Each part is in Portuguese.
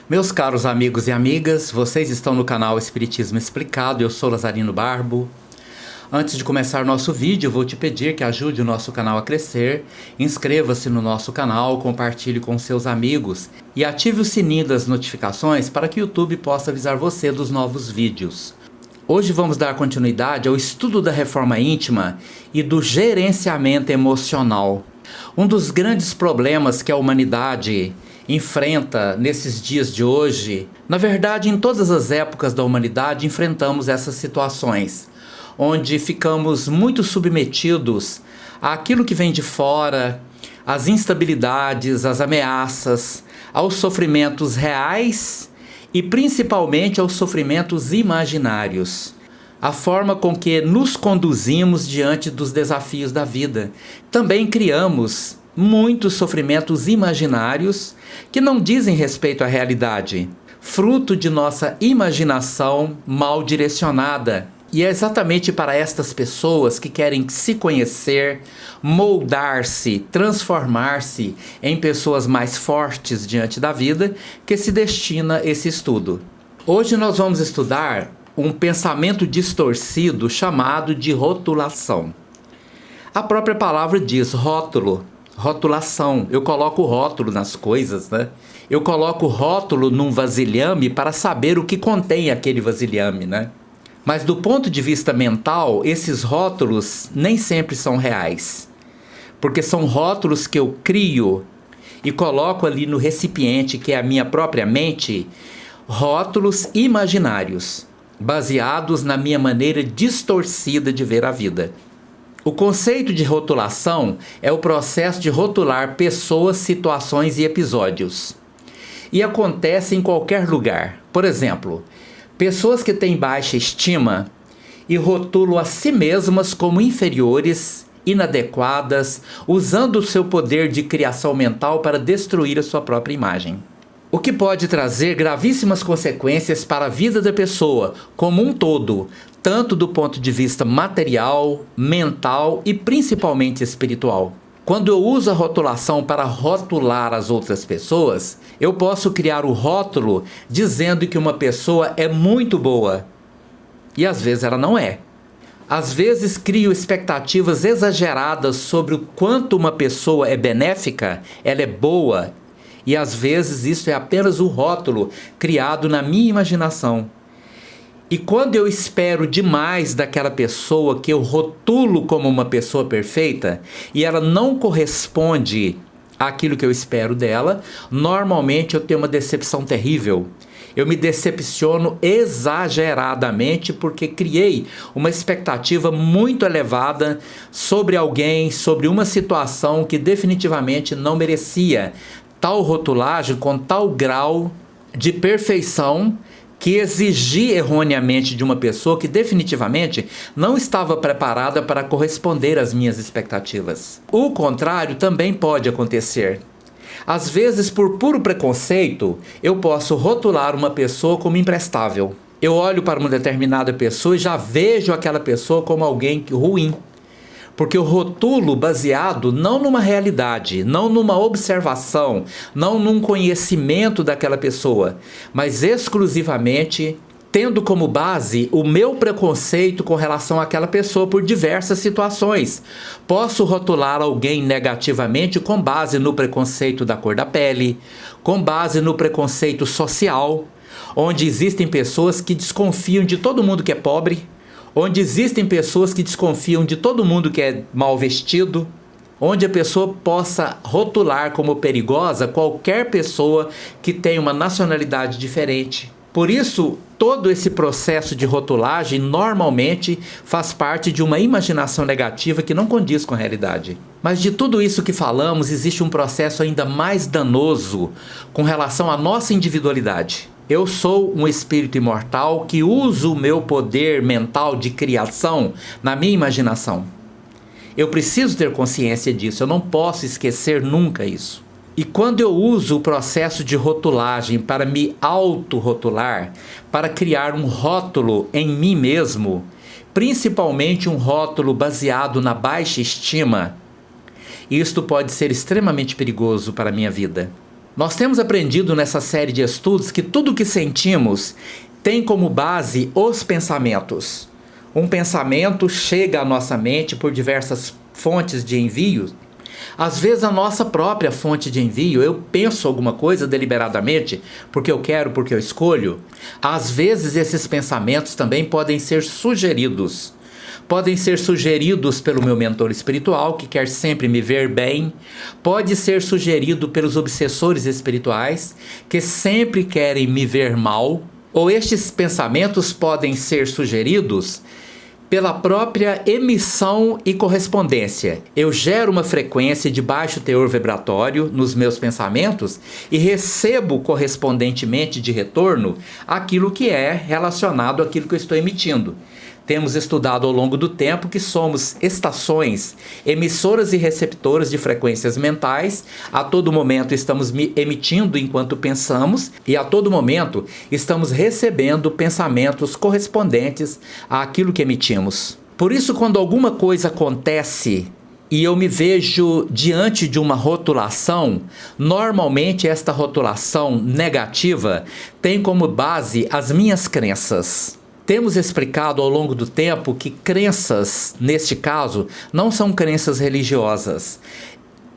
Meus caros amigos e amigas, vocês estão no canal Espiritismo Explicado, eu sou Lazarino Barbo. Antes de começar nosso vídeo, eu vou te pedir que ajude o nosso canal a crescer, inscreva-se no nosso canal, compartilhe com seus amigos e ative o sininho das notificações para que o YouTube possa avisar você dos novos vídeos. Hoje vamos dar continuidade ao estudo da reforma íntima e do gerenciamento emocional. Um dos grandes problemas que a humanidade enfrenta nesses dias de hoje, na verdade em todas as épocas da humanidade enfrentamos essas situações, onde ficamos muito submetidos àquilo que vem de fora, às instabilidades, às ameaças, aos sofrimentos reais e principalmente aos sofrimentos imaginários. A forma com que nos conduzimos diante dos desafios da vida. Também criamos muitos sofrimentos imaginários que não dizem respeito à realidade, fruto de nossa imaginação mal direcionada. E é exatamente para estas pessoas que querem se conhecer, moldar-se, transformar-se em pessoas mais fortes diante da vida que se destina esse estudo. Hoje nós vamos estudar um pensamento distorcido chamado de rotulação. A própria palavra diz rótulo, rotulação. Eu coloco rótulo nas coisas, né? Eu coloco rótulo num vasilhame para saber o que contém aquele vasilhame, né? Mas do ponto de vista mental, esses rótulos nem sempre são reais. Porque são rótulos que eu crio e coloco ali no recipiente, que é a minha própria mente, rótulos imaginários, baseados na minha maneira distorcida de ver a vida. O conceito de rotulação é o processo de rotular pessoas, situações e episódios. E acontece em qualquer lugar. Por exemplo, pessoas que têm baixa estima e rotulam a si mesmas como inferiores, inadequadas, usando o seu poder de criação mental para destruir a sua própria imagem. O que pode trazer gravíssimas consequências para a vida da pessoa como um todo, tanto do ponto de vista material, mental e principalmente espiritual. Quando eu uso a rotulação para rotular as outras pessoas, eu posso criar o rótulo dizendo que uma pessoa é muito boa. E às vezes ela não é. Às vezes crio expectativas exageradas sobre o quanto uma pessoa é benéfica, ela é boa. E às vezes isso é apenas um rótulo criado na minha imaginação. E quando eu espero demais daquela pessoa que eu rotulo como uma pessoa perfeita e ela não corresponde àquilo que eu espero dela, normalmente eu tenho uma decepção terrível. Eu me decepciono exageradamente porque criei uma expectativa muito elevada sobre alguém, sobre uma situação que definitivamente não merecia tal rotulagem com tal grau de perfeição que exigi erroneamente de uma pessoa que definitivamente não estava preparada para corresponder às minhas expectativas. O contrário também pode acontecer. Às vezes, por puro preconceito, eu posso rotular uma pessoa como imprestável. Eu olho para uma determinada pessoa e já vejo aquela pessoa como alguém ruim. Porque eu rotulo baseado não numa realidade, não numa observação, não num conhecimento daquela pessoa, mas exclusivamente tendo como base o meu preconceito com relação àquela pessoa por diversas situações. Posso rotular alguém negativamente com base no preconceito da cor da pele, com base no preconceito social, onde existem pessoas que desconfiam de todo mundo que é pobre, onde existem pessoas que desconfiam de todo mundo que é mal vestido, onde a pessoa possa rotular como perigosa qualquer pessoa que tem uma nacionalidade diferente. Por isso, todo esse processo de rotulagem normalmente faz parte de uma imaginação negativa que não condiz com a realidade. Mas de tudo isso que falamos, existe um processo ainda mais danoso com relação à nossa individualidade. Eu sou um espírito imortal que uso o meu poder mental de criação na minha imaginação. Eu preciso ter consciência disso, eu não posso esquecer nunca isso. E quando eu uso o processo de rotulagem para me autorrotular, para criar um rótulo em mim mesmo, principalmente um rótulo baseado na baixa estima, isto pode ser extremamente perigoso para a minha vida. Nós temos aprendido nessa série de estudos que tudo o que sentimos tem como base os pensamentos. Um pensamento chega à nossa mente por diversas fontes de envio. Às vezes a nossa própria fonte de envio, eu penso alguma coisa deliberadamente, porque eu quero, porque eu escolho. Às vezes esses pensamentos também podem ser sugeridos. Podem ser sugeridos pelo meu mentor espiritual, que quer sempre me ver bem. Pode ser sugerido pelos obsessores espirituais, que sempre querem me ver mal. Ou estes pensamentos podem ser sugeridos pela própria emissão e correspondência. Eu gero uma frequência de baixo teor vibratório nos meus pensamentos e recebo correspondentemente de retorno aquilo que é relacionado àquilo que eu estou emitindo. Temos estudado ao longo do tempo que somos estações, emissoras e receptoras de frequências mentais. A todo momento estamos emitindo enquanto pensamos e a todo momento estamos recebendo pensamentos correspondentes àquilo que emitimos. Por isso, quando alguma coisa acontece e eu me vejo diante de uma rotulação, normalmente esta rotulação negativa tem como base as minhas crenças. Temos explicado ao longo do tempo que crenças, neste caso, não são crenças religiosas.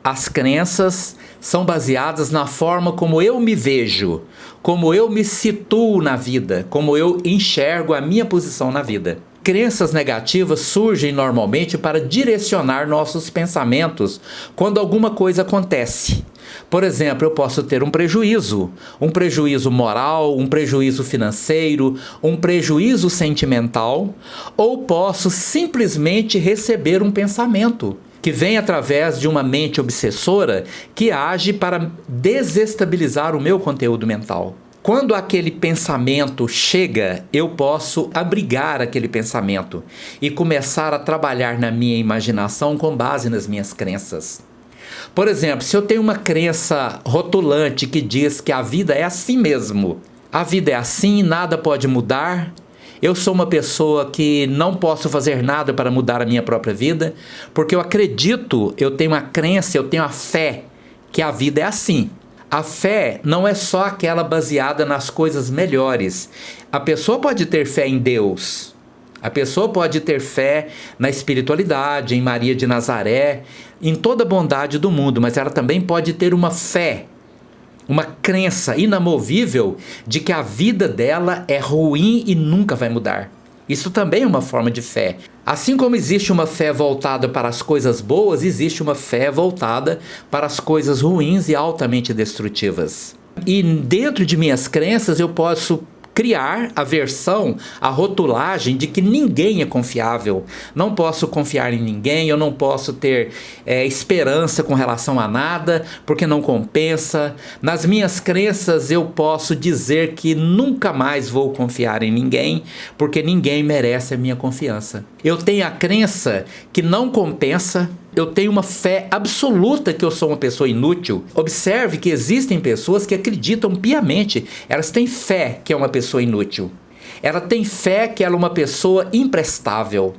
As crenças são baseadas na forma como eu me vejo, como eu me situo na vida, como eu enxergo a minha posição na vida. Crenças negativas surgem normalmente para direcionar nossos pensamentos quando alguma coisa acontece. Por exemplo, eu posso ter um prejuízo moral, um prejuízo financeiro, um prejuízo sentimental, ou posso simplesmente receber um pensamento que vem através de uma mente obsessora que age para desestabilizar o meu conteúdo mental. Quando aquele pensamento chega, eu posso abrigar aquele pensamento e começar a trabalhar na minha imaginação com base nas minhas crenças. Por exemplo, se eu tenho uma crença rotulante que diz que a vida é assim mesmo, a vida é assim, nada pode mudar, eu sou uma pessoa que não posso fazer nada para mudar a minha própria vida, porque eu acredito, eu tenho a crença, eu tenho a fé que a vida é assim. A fé não é só aquela baseada nas coisas melhores. A pessoa pode ter fé em Deus, a pessoa pode ter fé na espiritualidade, em Maria de Nazaré, em toda a bondade do mundo, mas ela também pode ter uma fé, uma crença inamovível de que a vida dela é ruim e nunca vai mudar. Isso também é uma forma de fé. Assim como existe uma fé voltada para as coisas boas, existe uma fé voltada para as coisas ruins e altamente destrutivas. E dentro de minhas crenças eu posso criar a versão, a rotulagem de que ninguém é confiável. Não posso confiar em ninguém, eu não posso ter esperança com relação a nada, porque não compensa. Nas minhas crenças eu posso dizer que nunca mais vou confiar em ninguém, porque ninguém merece a minha confiança. Eu tenho a crença que não compensa. Eu tenho uma fé absoluta que eu sou uma pessoa inútil. Observe que existem pessoas que acreditam piamente. Elas têm fé que é uma pessoa inútil. Ela tem fé que ela é uma pessoa imprestável.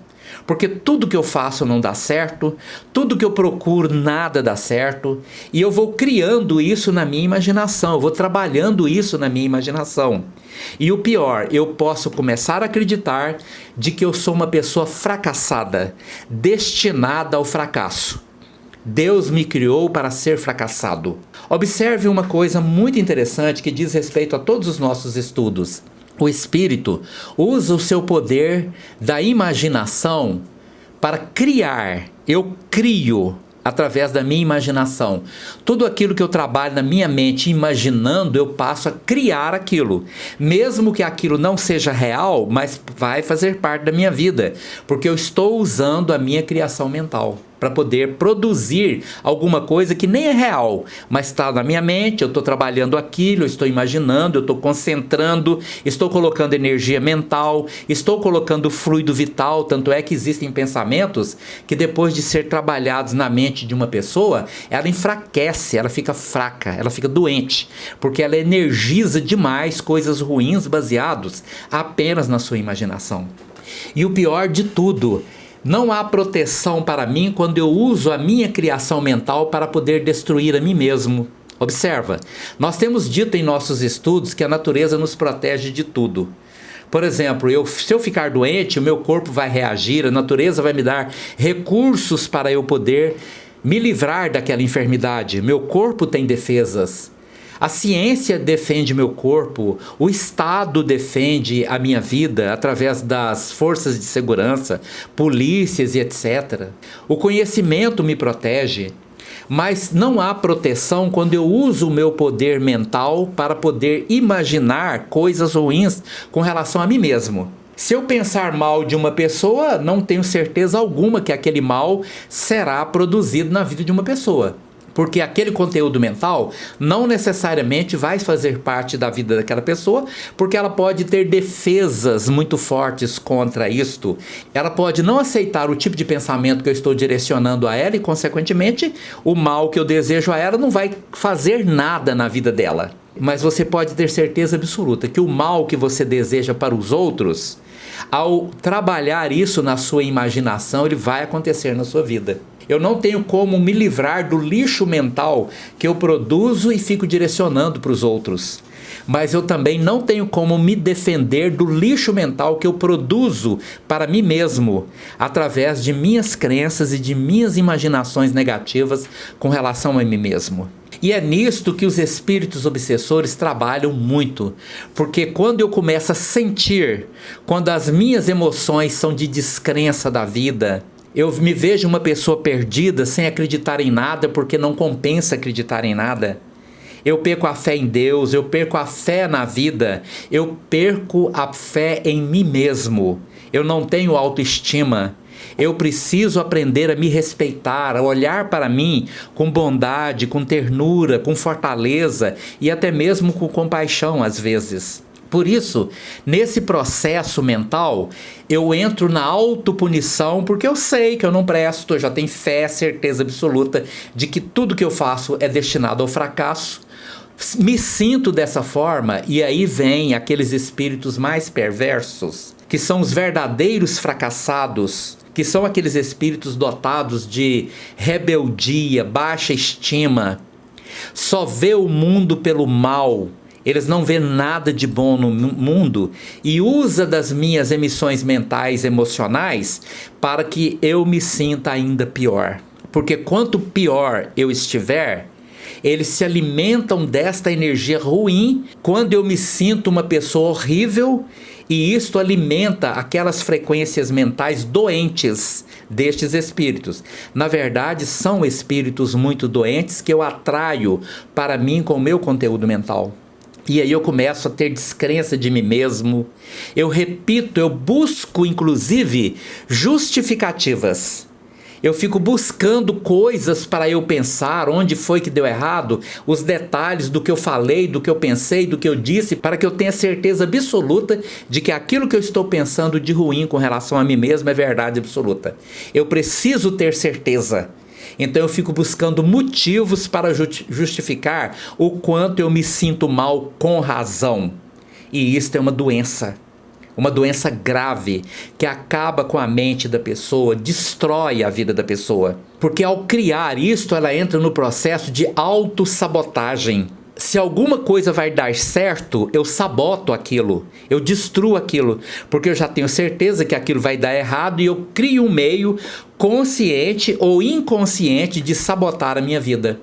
Porque tudo que eu faço não dá certo, tudo que eu procuro nada dá certo, e eu vou criando isso na minha imaginação, eu vou trabalhando isso na minha imaginação. E o pior, eu posso começar a acreditar de que eu sou uma pessoa fracassada, destinada ao fracasso. Deus me criou para ser fracassado. Observe uma coisa muito interessante que diz respeito a todos os nossos estudos. O espírito usa o seu poder da imaginação para criar. Eu crio através da minha imaginação. Tudo aquilo que eu trabalho na minha mente imaginando, eu passo a criar aquilo. Mesmo que aquilo não seja real, mas vai fazer parte da minha vida, porque eu estou usando a minha criação mental para poder produzir alguma coisa que nem é real, mas está na minha mente, eu estou trabalhando aquilo, eu estou imaginando, eu estou concentrando, estou colocando energia mental, estou colocando fluido vital, tanto é que existem pensamentos que depois de ser trabalhados na mente de uma pessoa, ela enfraquece, ela fica fraca, ela fica doente, porque ela energiza demais coisas ruins baseados apenas na sua imaginação. E o pior de tudo, não há proteção para mim quando eu uso a minha criação mental para poder destruir a mim mesmo. Observa, nós temos dito em nossos estudos que a natureza nos protege de tudo. Por exemplo, se eu ficar doente, o meu corpo vai reagir, a natureza vai me dar recursos para eu poder me livrar daquela enfermidade. Meu corpo tem defesas. A ciência defende meu corpo, o Estado defende a minha vida através das forças de segurança, polícias e etc. O conhecimento me protege. Mas não há proteção quando eu uso o meu poder mental para poder imaginar coisas ruins com relação a mim mesmo. Se eu pensar mal de uma pessoa, não tenho certeza alguma que aquele mal será produzido na vida de uma pessoa. Porque aquele conteúdo mental não necessariamente vai fazer parte da vida daquela pessoa, porque ela pode ter defesas muito fortes contra isto. Ela pode não aceitar o tipo de pensamento que eu estou direcionando a ela e, consequentemente, o mal que eu desejo a ela não vai fazer nada na vida dela. Mas você pode ter certeza absoluta que o mal que você deseja para os outros, ao trabalhar isso na sua imaginação, ele vai acontecer na sua vida. Eu não tenho como me livrar do lixo mental que eu produzo e fico direcionando para os outros. Mas eu também não tenho como me defender do lixo mental que eu produzo para mim mesmo, através de minhas crenças e de minhas imaginações negativas com relação a mim mesmo. E é nisto que os espíritos obsessores trabalham muito, porque quando eu começo a sentir, quando as minhas emoções são de descrença da vida, eu me vejo uma pessoa perdida sem acreditar em nada porque não compensa acreditar em nada. Eu perco a fé em Deus, eu perco a fé na vida, eu perco a fé em mim mesmo. Eu não tenho autoestima. Eu preciso aprender a me respeitar, a olhar para mim com bondade, com ternura, com fortaleza e até mesmo com compaixão às vezes. Por isso, nesse processo mental, eu entro na autopunição porque eu sei que eu não presto, eu já tenho fé, certeza absoluta de que tudo que eu faço é destinado ao fracasso. Me sinto dessa forma e aí vem aqueles espíritos mais perversos, que são os verdadeiros fracassados, que são aqueles espíritos dotados de rebeldia, baixa estima, só vê o mundo pelo mal. Eles não vêem nada de bom no mundo e usa das minhas emissões mentais emocionais para que eu me sinta ainda pior. Porque quanto pior eu estiver, eles se alimentam desta energia ruim quando eu me sinto uma pessoa horrível e isto alimenta aquelas frequências mentais doentes destes espíritos. Na verdade, são espíritos muito doentes que eu atraio para mim com o meu conteúdo mental. E aí eu começo a ter descrença de mim mesmo. Eu repito, eu busco inclusive justificativas. Eu fico buscando coisas para eu pensar, onde foi que deu errado, os detalhes do que eu falei, do que eu pensei, do que eu disse, para que eu tenha certeza absoluta de que aquilo que eu estou pensando de ruim com relação a mim mesmo é verdade absoluta. Eu preciso ter certeza. Então eu fico buscando motivos para justificar o quanto eu me sinto mal com razão. E isto é uma doença grave que acaba com a mente da pessoa, destrói a vida da pessoa. Porque ao criar isto, ela entra no processo de autossabotagem. Se alguma coisa vai dar certo, eu saboto aquilo, eu destruo aquilo, porque eu já tenho certeza que aquilo vai dar errado e eu crio um meio consciente ou inconsciente de sabotar a minha vida.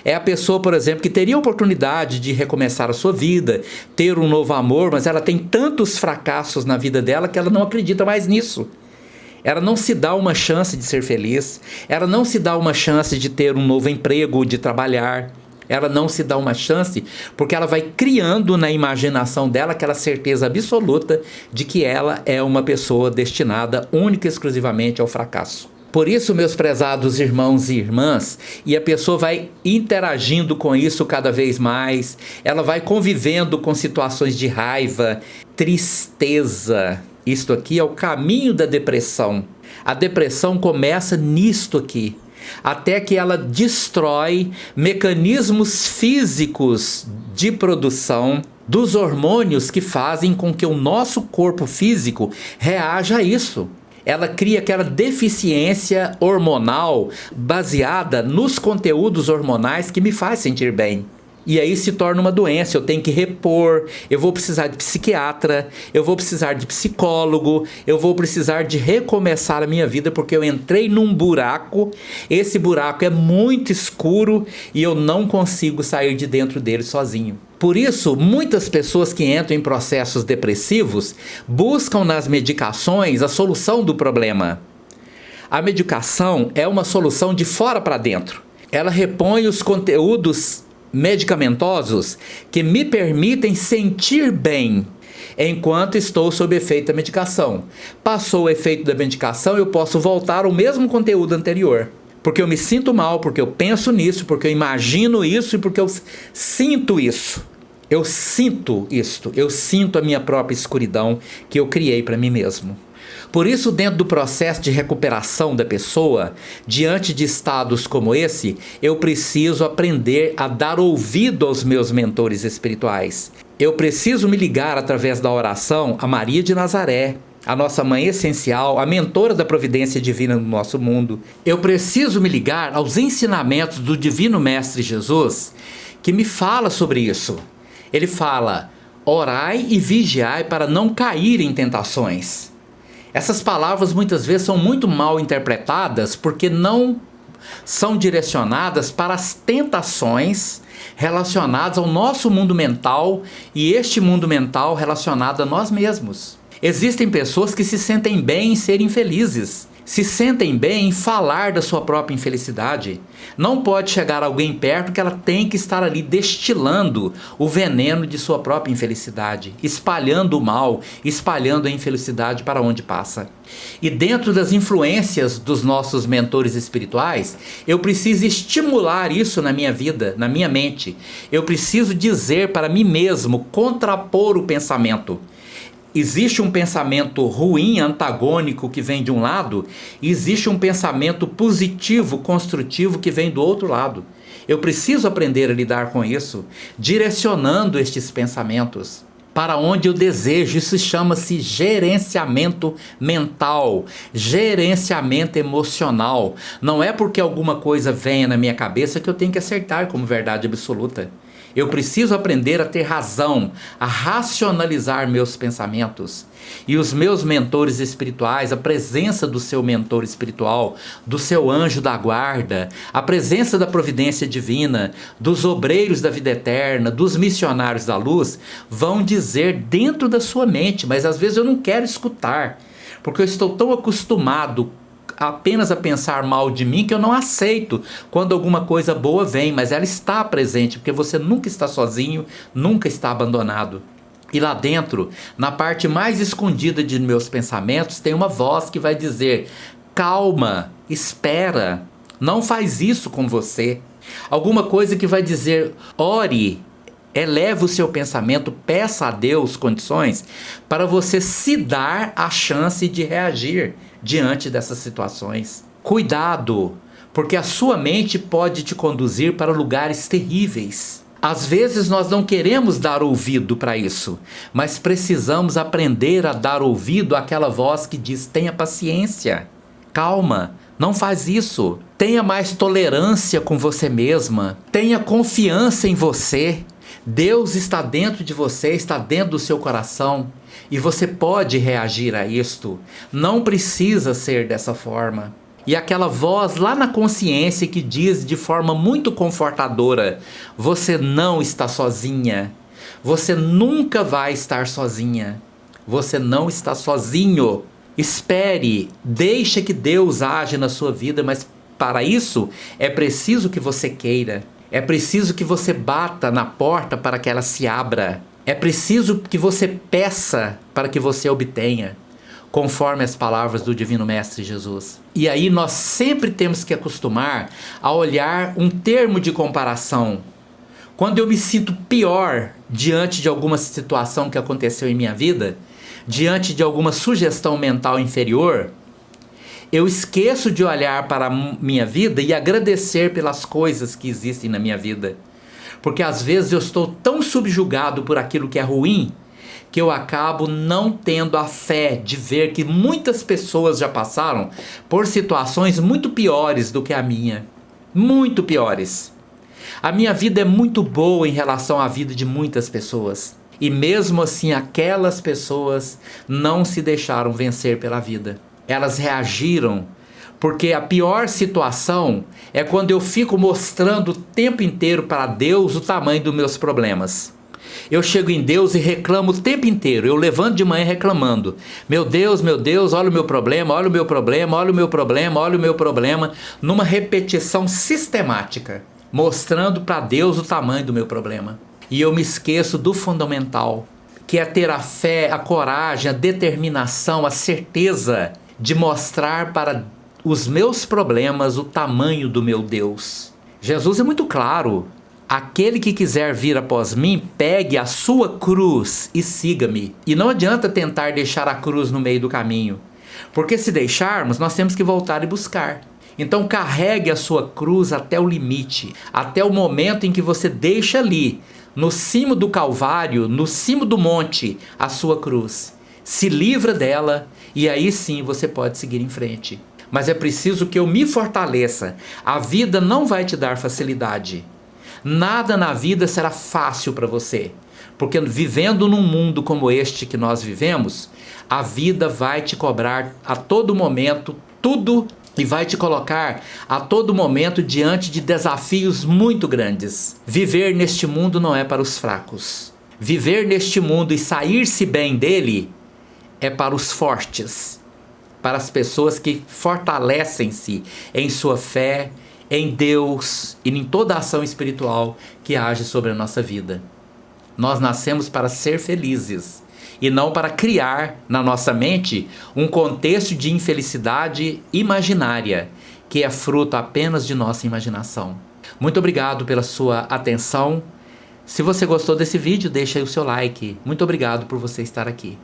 É a pessoa, por exemplo, que teria a oportunidade de recomeçar a sua vida, ter um novo amor, mas ela tem tantos fracassos na vida dela que ela não acredita mais nisso. Ela não se dá uma chance de ser feliz, ela não se dá uma chance de ter um novo emprego, de trabalhar. Ela não se dá uma chance porque ela vai criando na imaginação dela aquela certeza absoluta de que ela é uma pessoa destinada única e exclusivamente ao fracasso. Por isso, meus prezados irmãos e irmãs, e a pessoa vai interagindo com isso cada vez mais, ela vai convivendo com situações de raiva, tristeza. Isto aqui é o caminho da depressão. A depressão começa nisto aqui, até que ela destrói mecanismos físicos de produção dos hormônios que fazem com que o nosso corpo físico reaja a isso. Ela cria aquela deficiência hormonal baseada nos conteúdos hormonais que me faz sentir bem. E aí se torna uma doença, eu tenho que repor, eu vou precisar de psiquiatra, eu vou precisar de psicólogo, eu vou precisar de recomeçar a minha vida porque eu entrei num buraco, esse buraco é muito escuro e eu não consigo sair de dentro dele sozinho. Por isso, muitas pessoas que entram em processos depressivos buscam nas medicações a solução do problema. A medicação é uma solução de fora para dentro. Ela repõe os conteúdos medicamentosos que me permitem sentir bem enquanto estou sob efeito da medicação. Passou o efeito da medicação, eu posso voltar ao mesmo conteúdo anterior. Porque eu me sinto mal, porque eu penso nisso, porque eu imagino isso e porque eu sinto isso. Eu sinto isto, eu sinto a minha própria escuridão que eu criei para mim mesmo. Por isso, dentro do processo de recuperação da pessoa, diante de estados como esse, eu preciso aprender a dar ouvido aos meus mentores espirituais. Eu preciso me ligar através da oração a Maria de Nazaré, a nossa mãe essencial, a mentora da providência divina no nosso mundo. Eu preciso me ligar aos ensinamentos do Divino Mestre Jesus, que me fala sobre isso. Ele fala: orai e vigiai para não cair em tentações. Essas palavras muitas vezes são muito mal interpretadas porque não são direcionadas para as tentações relacionadas ao nosso mundo mental e este mundo mental relacionado a nós mesmos. Existem pessoas que se sentem bem em serem felizes, se sentem bem em falar da sua própria infelicidade. Não pode chegar alguém perto que ela tem que estar ali destilando o veneno de sua própria infelicidade, espalhando o mal, espalhando a infelicidade para onde passa. E dentro das influências dos nossos mentores espirituais, eu preciso estimular isso na minha vida, na minha mente. Eu preciso dizer para mim mesmo, contrapor o pensamento. Existe um pensamento ruim, antagônico, que vem de um lado, e existe um pensamento positivo, construtivo, que vem do outro lado. Eu preciso aprender a lidar com isso, direcionando estes pensamentos para onde eu desejo. Isso chama-se gerenciamento mental, gerenciamento emocional. Não é porque alguma coisa venha na minha cabeça que eu tenho que acertar como verdade absoluta. Eu preciso aprender a ter razão, a racionalizar meus pensamentos. E os meus mentores espirituais, a presença do seu mentor espiritual, do seu anjo da guarda, a presença da providência divina, dos obreiros da vida eterna, dos missionários da luz, vão dizer dentro da sua mente, mas às vezes eu não quero escutar, porque eu estou tão acostumado apenas a pensar mal de mim que eu não aceito quando alguma coisa boa vem, mas ela está presente, porque você nunca está sozinho, nunca está abandonado. E lá dentro, na parte mais escondida de meus pensamentos, tem uma voz que vai dizer: calma, espera, não faz isso com você. Alguma coisa que vai dizer: ore, eleve o seu pensamento, peça a Deus condições para você se dar a chance de reagir diante dessas situações. Cuidado, porque a sua mente pode te conduzir para lugares terríveis. Às vezes nós não queremos dar ouvido para isso, mas precisamos aprender a dar ouvido àquela voz que diz: tenha paciência, calma, não faz isso, tenha mais tolerância com você mesma, tenha confiança em você. Deus está dentro de você, está dentro do seu coração e você pode reagir a isto. Não precisa ser dessa forma. E aquela voz lá na consciência que diz de forma muito confortadora: você não está sozinha, você nunca vai estar sozinha, você não está sozinho. Espere, deixe que Deus age na sua vida, mas para isso é preciso que você queira. É preciso que você bata na porta para que ela se abra. É preciso que você peça para que você obtenha, conforme as palavras do Divino Mestre Jesus. E aí nós sempre temos que acostumar a olhar um termo de comparação. Quando eu me sinto pior diante de alguma situação que aconteceu em minha vida, diante de alguma sugestão mental inferior, eu esqueço de olhar para a minha vida e agradecer pelas coisas que existem na minha vida. Porque às vezes eu estou tão subjugado por aquilo que é ruim, que eu acabo não tendo a fé de ver que muitas pessoas já passaram por situações muito piores do que a minha. Muito piores. A minha vida é muito boa em relação à vida de muitas pessoas. E mesmo assim, aquelas pessoas não se deixaram vencer pela vida. Elas reagiram, porque a pior situação é quando eu fico mostrando o tempo inteiro para Deus o tamanho dos meus problemas. Eu chego em Deus e reclamo o tempo inteiro. Eu levanto de manhã reclamando. Meu Deus, olha o meu problema, olha o meu problema, olha o meu problema, olha o meu problema. Numa repetição sistemática, mostrando para Deus o tamanho do meu problema. E eu me esqueço do fundamental, que é ter a fé, a coragem, a determinação, a certeza de mostrar para os meus problemas o tamanho do meu Deus. Jesus é muito claro. Aquele que quiser vir após mim, pegue a sua cruz e siga-me. E não adianta tentar deixar a cruz no meio do caminho, porque se deixarmos, nós temos que voltar e buscar. Então carregue a sua cruz até o limite, até o momento em que você deixa ali, no cimo do Calvário, no cimo do monte, a sua cruz. Se livra dela e aí sim você pode seguir em frente. Mas é preciso que eu me fortaleça. A vida não vai te dar facilidade. Nada na vida será fácil para você, porque vivendo num mundo como este que nós vivemos, a vida vai te cobrar a todo momento tudo e vai te colocar a todo momento diante de desafios muito grandes. Viver neste mundo não é para os fracos. Viver neste mundo e sair-se bem dele é para os fortes, para as pessoas que fortalecem-se em sua fé, em Deus e em toda a ação espiritual que age sobre a nossa vida. Nós nascemos para ser felizes e não para criar na nossa mente um contexto de infelicidade imaginária, que é fruto apenas de nossa imaginação. Muito obrigado pela sua atenção. Se você gostou desse vídeo, deixa aí o seu like. Muito obrigado por você estar aqui.